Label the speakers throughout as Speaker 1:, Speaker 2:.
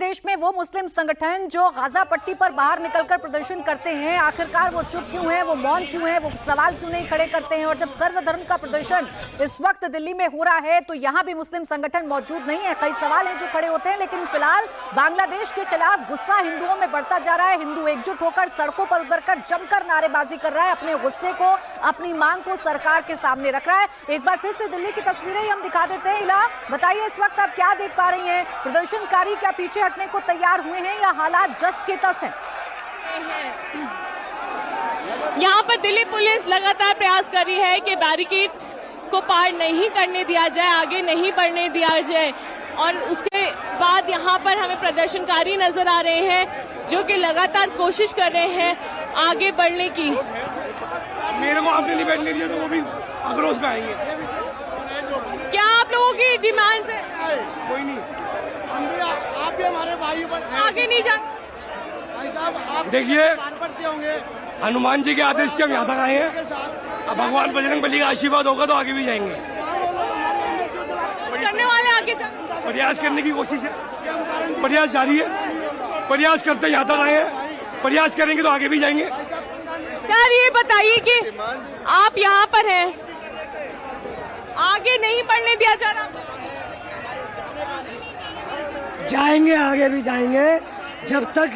Speaker 1: देश में वो मुस्लिम संगठन जो गाजा पट्टी पर बाहर निकलकर प्रदर्शन करते हैं, आखिरकार वो चुप क्यों हैं, वो मौन क्यों हैं, वो सवाल क्यों नहीं खड़े करते हैं? और जब सर्वधर्म का प्रदर्शन इस वक्त दिल्ली में हो रहा है तो यहाँ भी मुस्लिम संगठन मौजूद नहीं है। कई सवाल हैं जो खड़े होते हैं, लेकिन फिलहाल बांग्लादेश के खिलाफ गुस्सा हिंदुओं में बढ़ता जा रहा है। हिंदू एकजुट होकर सड़कों पर उतरकर जमकर नारेबाजी कर रहा है, अपने गुस्से को, अपनी मांग को सरकार के सामने रख रहा है। एक बार फिर से दिल्ली की तस्वीरें हम दिखा देते हैं। इला, बताइए इस वक्त आप क्या देख पा रही हैं? प्रदर्शनकारी क्या पीछे हटने को तैयार हुए हैं या हालात जस के तस हैं?
Speaker 2: यहाँ पर दिल्ली पुलिस लगातार प्रयास कर रही है कि बैरिकेड्स को पार नहीं करने दिया जाए, आगे नहीं बढ़ने दिया जाए। और उसके बाद यहाँ पर हमें प्रदर्शनकारी नजर आ रहे हैं जो कि लगातार कोशिश कर रहे हैं आगे बढ़ने की।
Speaker 3: मेरे को आपने नहीं बैठने दिया तो वो भी आक्रोश में आएंगे।
Speaker 2: क्या आप लोगों की डिमांड है?
Speaker 3: कोई नहीं, हम भी आप भी हमारे भाई
Speaker 2: आगे नहीं जा।
Speaker 3: भाई साहब आप देखिए, होंगे हनुमान जी के आदेश से हम यहाँ तक आए हैं। अब भगवान बजरंग बली का आशीर्वाद होगा तो आगे भी जाएंगे।
Speaker 2: करने वाले आगे
Speaker 3: प्रयास करने की कोशिश है, प्रयास जारी है, प्रयास करते यहाँ तक आए हैं, प्रयास करेंगे तो आगे भी जाएंगे।
Speaker 2: सर ये बताइए कि आप यहाँ पर हैं, आगे नहीं बढ़ने दिया जा रहा?
Speaker 4: जाएंगे, आगे भी जाएंगे। जब तक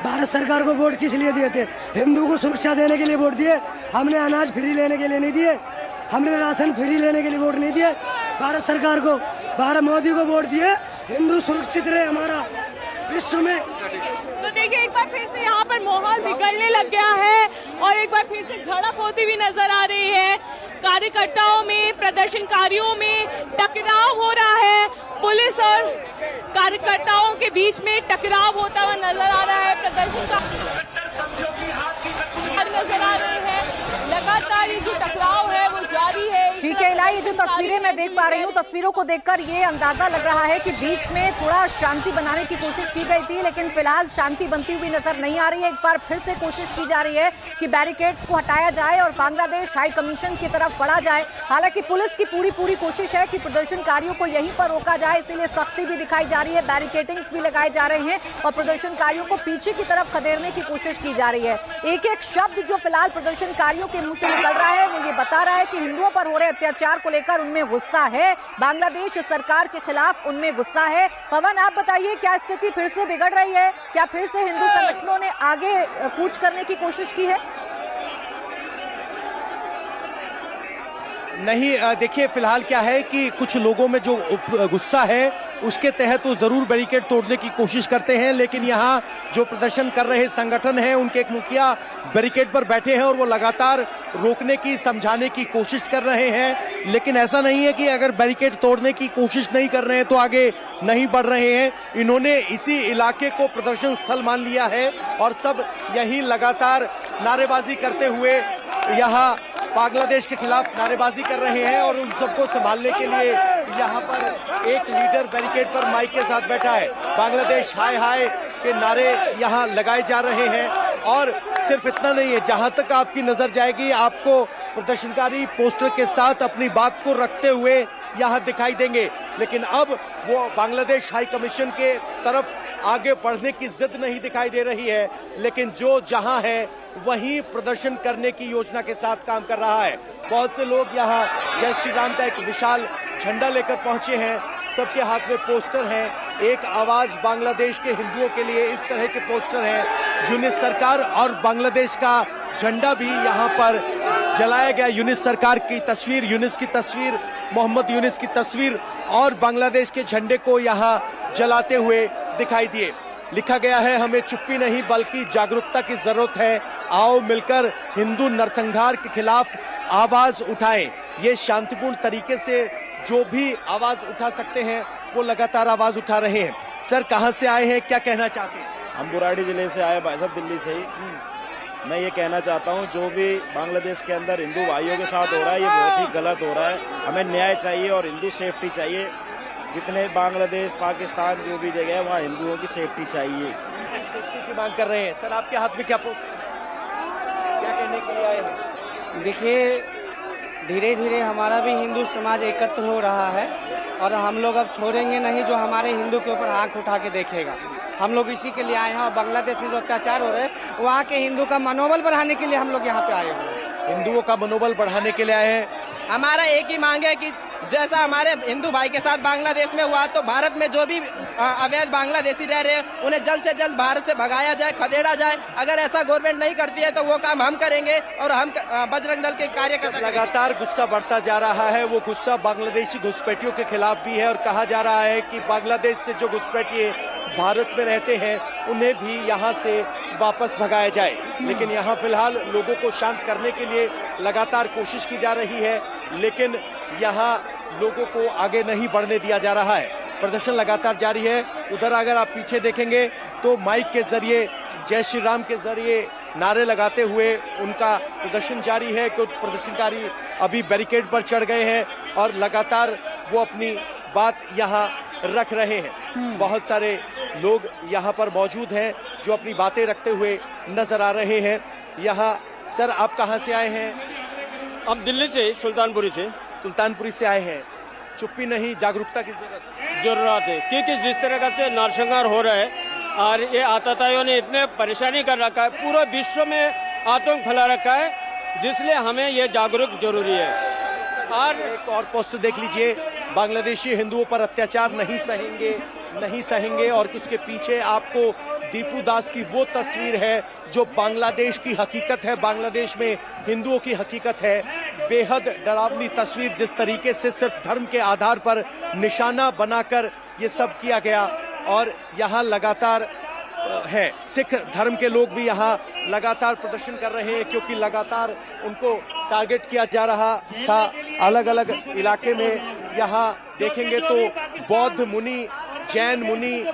Speaker 4: भारत सरकार को वोट किस लिए दिए थे? हिंदू को सुरक्षा देने के लिए वोट दिए। हमने अनाज फ्री लेने के लिए नहीं दिए, हमने राशन फ्री लेने के लिए वोट नहीं दिए। भारत सरकार को, भारत मोदी को वोट दिए। हिंदू सुरक्षित रहे हमारा विश्व में।
Speaker 2: तो देखिए एक बार फिर से यहाँ पर माहौल बिगड़ने लग गया है और एक बार फिर से झड़प होती हुई नजर आ रही है। कार्यकर्ताओं में, प्रदर्शनकारियों में टकराव हो रहा है। पुलिस और कार्यकर्ताओं के बीच में टकराव होता हुआ नजर आ रहा है। प्रदर्शनकारी नजर आ रहे हैं, लगातार ये जो टकराव है वो जारी है।
Speaker 1: ठीक है इला, ये जो तस्वीरें मैं देख पा रही हूँ, तस्वीरों को देखकर ये अंदाजा लग रहा है कि बीच में थोड़ा शांति बनाने की कोशिश की गई थी, लेकिन फिलहाल शांति बनती हुई नजर नहीं आ रही है। एक बार फिर से कोशिश की जा रही है कि बैरिकेड्स को हटाया जाए और बांग्लादेश हाई कमीशन की तरफ बढ़ा जाए। हालांकि पुलिस की पूरी कोशिश है कि प्रदर्शनकारियों को यहीं पर रोका जाए, इसीलिए सख्ती भी दिखाई जा रही है, बैरिकेडिंग्स भी लगाए जा रहे हैं और प्रदर्शनकारियों को पीछे की तरफ खदेड़ने की कोशिश की जा रही है। एक एक शब्द जो फिलहाल प्रदर्शनकारियों के मुंह से निकल रहा है वो ये बता रहा है कि हिंदुओं पर हो रहे अत्याचार को लेकर उनमें गुस्सा है, बांग्लादेश सरकार के खिलाफ उनमें गुस्सा है। पवन, आप बताइए, क्या स्थिति फिर से बिगड़ रही है? क्या फिर से हिंदू संगठनों ने आगे कूच करने की कोशिश की है?
Speaker 5: नहीं, देखिए फिलहाल क्या है कि कुछ लोगों में जो गुस्सा है उसके तहत वो जरूर बैरिकेड तोड़ने की कोशिश करते हैं, लेकिन यहाँ जो प्रदर्शन कर रहे संगठन हैं उनके एक मुखिया बैरिकेड पर बैठे हैं और वो लगातार रोकने की, समझाने की कोशिश कर रहे हैं। लेकिन ऐसा नहीं है कि अगर बैरिकेड तोड़ने की कोशिश नहीं कर रहे हैं तो आगे नहीं बढ़ रहे हैं। इन्होंने इसी इलाके को प्रदर्शन स्थल मान लिया है और सब यहीं लगातार नारेबाजी करते हुए यहाँ बांग्लादेश के खिलाफ नारेबाजी कर रहे हैं और उन सबको संभालने के लिए यहाँ पर एक लीडर बैरिकेड पर माइक के साथ बैठा है। बांग्लादेश हाय हाय के नारे यहाँ लगाए जा रहे हैं। और सिर्फ इतना नहीं है, जहाँ तक आपकी नजर जाएगी आपको प्रदर्शनकारी पोस्टर के साथ अपनी बात को रखते हुए यहाँ दिखाई देंगे। लेकिन अब वो बांग्लादेश हाई कमीशन के तरफ आगे बढ़ने की जिद नहीं दिखाई दे रही है, लेकिन जो जहां है वहीं प्रदर्शन करने की योजना के साथ काम कर रहा है। बहुत से लोग यहाँ जय श्री राम का एक विशाल झंडा लेकर पहुंचे हैं, सबके हाथ में पोस्टर हैं। एक आवाज बांग्लादेश के हिंदुओं के लिए, इस तरह के पोस्टर हैं। यूनिस सरकार और बांग्लादेश का झंडा भी यहाँ पर जलाया गया। यूनिस सरकार की तस्वीर, यूनिस की तस्वीर, मोहम्मद यूनिस की तस्वीर और बांग्लादेश के झंडे को यहाँ जलाते हुए दिखाई दिए। लिखा गया है, हमें चुप्पी नहीं बल्कि जागरूकता की जरूरत है, आओ मिलकर हिंदू नरसंहार के खिलाफ आवाज उठाएं। ये शांतिपूर्ण तरीके से जो भी आवाज उठा सकते हैं वो लगातार आवाज उठा रहे हैं। सर, कहां से आए हैं, क्या कहना चाहते हैं?
Speaker 6: हम बुराड़ी जिले से आए भाई साहब, दिल्ली से ही। मैं ये कहना चाहता हूँ जो भी बांग्लादेश के अंदर हिंदू भाइयों के साथ हो रहा है ये बहुत ही गलत हो रहा है। हमें न्याय चाहिए और हिंदू सेफ्टी चाहिए। जितने बांग्लादेश, पाकिस्तान जो भी जगह है वहाँ हिंदुओं की सेफ्टी चाहिए।
Speaker 5: सेफ्टी की मांग कर रहे हैं। सर, आपके हाथ में क्या क्या कहने के लिए आए हैं?
Speaker 7: देखिए, धीरे धीरे हमारा भी हिंदू समाज एकत्र हो रहा है और हम लोग अब छोड़ेंगे नहीं जो हमारे हिंदू के ऊपर आंख उठा के देखेगा। हम लोग इसी के लिए आए हैं और बांग्लादेश में जो अत्याचार हो रहे हैं वहाँ के हिंदू का मनोबल बढ़ाने के लिए हम लोग यहाँ पे आए हुए हैं।
Speaker 5: हिंदुओं का मनोबल बढ़ाने के लिए आए हैं।
Speaker 7: हमारा एक ही मांग है कि जैसा हमारे हिंदू भाई के साथ बांग्लादेश में हुआ, तो भारत में जो भी अवैध बांग्लादेशी रह रहे हैं उन्हें जल्द से जल्द भारत से भगाया जाए, खदेड़ा जाए। अगर ऐसा गवर्नमेंट नहीं करती है तो वो काम हम करेंगे और हम बजरंग दल के कार्यकर्ता।
Speaker 5: लगातार गुस्सा बढ़ता जा रहा है। वो गुस्सा बांग्लादेशी घुसपैठियों के खिलाफ भी है और कहा जा रहा है कि बांग्लादेश से जो घुसपैठिए भारत में रहते हैं उन्हें भी यहाँ से वापस भगाया जाए। लेकिन यहाँ फिलहाल लोगों को शांत करने के लिए लगातार कोशिश की जा रही है, लेकिन यहाँ लोगों को आगे नहीं बढ़ने दिया जा रहा है। प्रदर्शन लगातार जारी है। उधर अगर आप पीछे देखेंगे तो माइक के जरिए जय श्री राम के जरिए नारे लगाते हुए उनका प्रदर्शन जारी है। कुछ प्रदर्शनकारी अभी बैरिकेड पर चढ़ गए हैं और लगातार वो अपनी बात यहाँ रख रहे हैं। बहुत सारे लोग यहाँ पर मौजूद हैं जो अपनी बातें रखते हुए नजर आ रहे हैं। यहाँ सर आप कहाँ से आए हैं?
Speaker 8: हम दिल्ली से, सुल्तानपुरी से।
Speaker 5: सुल्तानपुरी से आए हैं। चुप्पी नहीं, जागरूकता की
Speaker 8: जरूरत है क्योंकि जिस तरह से नरसंहार हो रहा है और ये आतताइयों ने इतने परेशानी कर रखा है, पूरे विश्व में आतंक फैला रखा है, जिसलिए हमें ये जागरूक जरूरी है।
Speaker 5: और एक और पोस्ट देख लीजिए, बांग्लादेशी हिंदुओं पर अत्याचार नहीं सहेंगे और उसके पीछे आपको दीपू दास की वो तस्वीर है जो बांग्लादेश की हकीकत है, बांग्लादेश में हिंदुओं की हकीकत है। बेहद डरावनी तस्वीर, जिस तरीके से सिर्फ धर्म के आधार पर निशाना बनाकर ये सब किया गया। और यहाँ लगातार है सिख धर्म के लोग भी यहाँ लगातार प्रदर्शन कर रहे हैं क्योंकि लगातार उनको टारगेट किया जा रहा था। अलग अलग इलाके में यहाँ देखेंगे तो बौद्ध मुनि, जैन मुनि,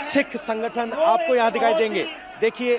Speaker 5: सिख संगठन आपको यहाँ दिखाई देंगे। देखिए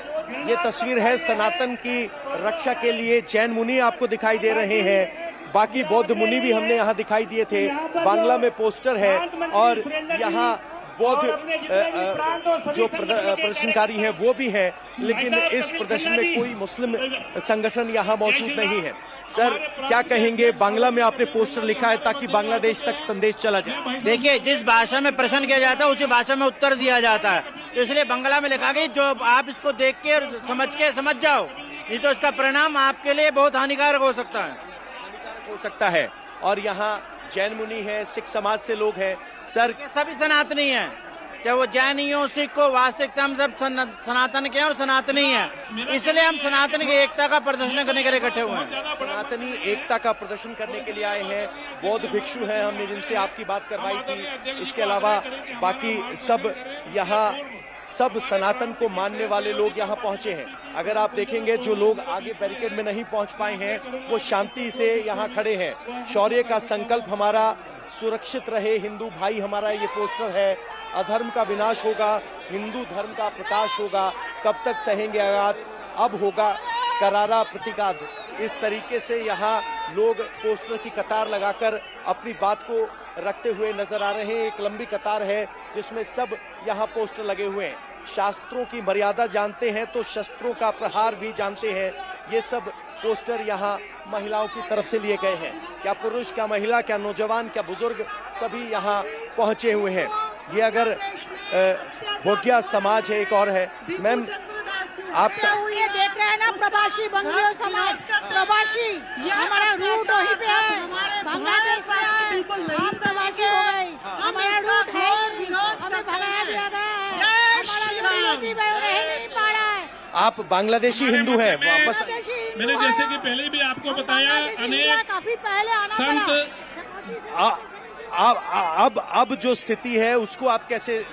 Speaker 5: ये तस्वीर है सनातन की रक्षा के लिए जैन मुनि आपको दिखाई दे रहे हैं। बाकी बौद्ध मुनि भी हमने यहाँ दिखाई दिए थे। बांग्ला में पोस्टर है और यहाँ बौद्ध जो प्रदर्शनकारी हैं वो भी है, लेकिन इस प्रदर्शन में कोई मुस्लिम संगठन यहाँ मौजूद नहीं है। सर क्या कहेंगे? बांग्ला में आपने पोस्टर लिखा है ताकि बांग्लादेश तक संदेश चला जाए।
Speaker 9: देखिए, जिस भाषा में प्रश्न किया जाता है उसी भाषा में उत्तर दिया जाता है, तो इसलिए बांग्ला में लिखा गया जो आप इसको देख के और समझ जाओ, नहीं तो इसका परिणाम आपके लिए बहुत हानिकारक हो सकता है।
Speaker 5: और यहाँ जैन मुनि है, सिख समाज से लोग हैं। सर
Speaker 9: सभी सनातनी हैं, चाहे वो जैन हो, सिख हो, वास्तविकता हम सब सनातन के हैं और सनातनी हैं। इसलिए हम सनातन की एकता का प्रदर्शन करने के लिए इकट्ठे हुए हैं।
Speaker 5: सनातनी एकता का प्रदर्शन करने के लिए आए हैं। बौद्ध भिक्षु हैं, हमने जिनसे आपकी बात करवाई थी। इसके अलावा बाकी सब यहाँ सब सनातन को मानने वाले लोग यहाँ पहुंचे हैं। अगर आप देखेंगे जो लोग आगे बैरिकेड में नहीं पहुंच पाए हैं वो शांति से यहाँ खड़े हैं। शौर्य का संकल्प हमारा, सुरक्षित रहे हिंदू भाई, हमारा ये पोस्टर है। अधर्म का विनाश होगा, हिंदू धर्म का प्रकाश होगा। कब तक सहेंगे आघात, अब होगा करारा प्रतिघात। इस तरीके से यहाँ लोग पोस्टर की कतार लगाकर अपनी बात को रखते हुए नजर आ रहे हैं। एक लंबी कतार है जिसमें सब यहाँ पोस्टर लगे हुए हैं। शास्त्रों की मर्यादा जानते हैं तो शस्त्रों का प्रहार भी जानते हैं। ये सब पोस्टर यहाँ महिलाओं की तरफ से लिए गए हैं। क्या पुरुष, क्या महिला, क्या नौजवान, क्या बुजुर्ग, सभी यहाँ पहुंचे हुए हैं। ये अगर भोगिया समाज है, एक और है। मैम आप
Speaker 10: ये देख रहे हैं ना, प्रवासी बंगाली समाज, प्रवासी हमारा रूट वहीं पे है, बांग्लादेश में है, हम प्रवासी हो गए, हमारा रूट है, हमें भगाया दिया गया है, हमारा नहीं पा रहा है।
Speaker 5: आप बांग्लादेशी हिंदू हैं वापस?
Speaker 11: मैंने जैसे कि पहले भी आपको बताया, अनेक
Speaker 10: काफी पहले आना
Speaker 11: संत
Speaker 5: अब जो स्थिति है उसको आप कैसे?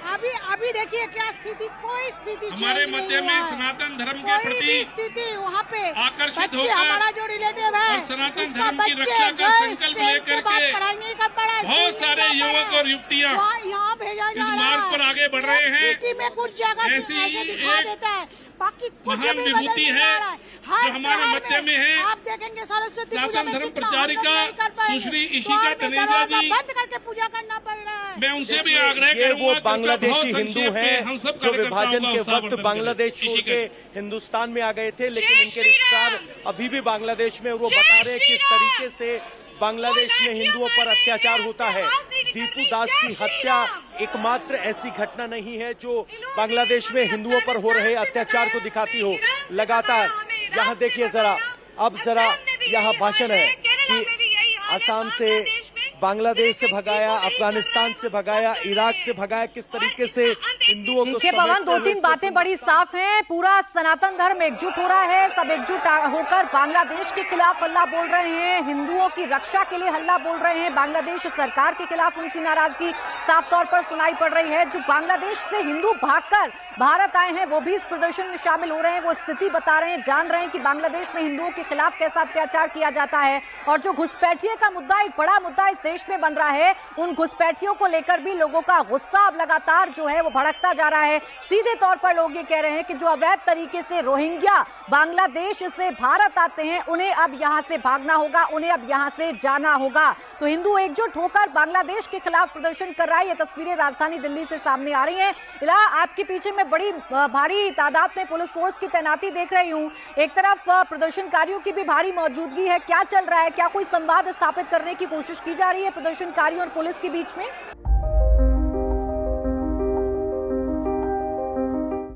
Speaker 10: अभी देखिए क्या स्थिति, कोई स्थिति
Speaker 11: हमारे मध्य में सनातन धर्म के प्रति
Speaker 10: स्थिति वहाँ पे
Speaker 11: आकर्षित होकर
Speaker 10: हमारा जो रिलेटिव है
Speaker 11: और सनातन धर्म की रक्षा का संकल्प लेकर के
Speaker 10: पढ़ाई नहीं कर पा रहा है।
Speaker 11: बहुत सारे युवक और युवतियाँ
Speaker 10: यहाँ भेजा
Speaker 11: इस मार्ग पर आगे बढ़ रहे हैं।
Speaker 10: सिटी में कुछ जगह ऐसे दिखा देता है, बाकी कुछ
Speaker 11: महान
Speaker 10: भी
Speaker 11: विभूति है जो हमारे मध्य में है।
Speaker 10: आप देखेंगे सरस्वती पूजा
Speaker 11: सनातन
Speaker 10: में
Speaker 11: धर्म
Speaker 10: कितना
Speaker 11: प्रचारिका सुश्री इशिका तनेजा जी,
Speaker 10: बंद करके पूजा करना पड़ रहा है।
Speaker 11: मैं उनसे भी आग्रह
Speaker 5: ये
Speaker 11: करूंगा,
Speaker 5: वो बांग्लादेशी हिंदू हैं जो विभाजन के वक्त बांग्लादेश छोड़ के हिंदुस्तान में आ गए थे, लेकिन इनके रिश्तेदार अभी भी बांग्लादेश में। वो बता रहे हैं किस तरीके से बांग्लादेश में हिंदुओं पर अत्याचार होता है। दीपू दास की हत्या एकमात्र ऐसी घटना नहीं है जो बांग्लादेश में हिंदुओं पर हो रहे अत्याचार को दिखाती हो। लगातार यहाँ देखिए जरा, अब जरा यहाँ भाषण है कि असम से, बांग्लादेश से भगाया, अफगानिस्तान से भगाया, इराक से भगाया, किस तरीके से हिंदुओं को।
Speaker 1: पवन, दो तीन बातें बड़ी साफ हैं। पूरा सनातन धर्म एकजुट हो रहा है, सब एकजुट होकर बांग्लादेश के खिलाफ हल्ला बोल रहे हैं, हिंदुओं की रक्षा के लिए हल्ला बोल रहे हैं। बांग्लादेश सरकार के खिलाफ उनकी नाराजगी साफ तौर पर सुनाई पड़ रही है। जो बांग्लादेश से हिंदू भागकर भारत आए हैं वो भी इस प्रदर्शन में शामिल हो रहे हैं। वो स्थिति बता रहे हैं, जान रहे हैं कि बांग्लादेश में हिंदुओं के खिलाफ कैसा अत्याचार किया जाता है। और जो घुसपैठिए का मुद्दा, एक बड़ा मुद्दा इस देश में बन रहा है, उन घुसपैठियों को लेकर भी लोगों का गुस्सा अब लगातार जो है वो भड़कता जा रहा है। सीधे तौर पर लोग ये कह रहे हैं कि जो अवैध तरीके से रोहिंग्या बांग्लादेश से भारत आते हैं उन्हें अब यहां से भागना होगा, उन्हें अब यहां से जाना होगा। तो हिंदू एकजुट होकर बांग्लादेश के खिलाफ प्रदर्शन कर रहा है। ये तस्वीरें राजधानी दिल्ली से सामने आ रही हैं। इला, आपके पीछे मैं बड़ी भारी तादाद में पुलिस फोर्स की तैनाती देख रही हूं। एक तरफ प्रदर्शनकारियों की भी भारी मौजूदगी है, क्या चल रहा है? क्या कोई संवाद स्थापित करने की कोशिश की जा रही है प्रदर्शनकारियों और पुलिस के बीच में?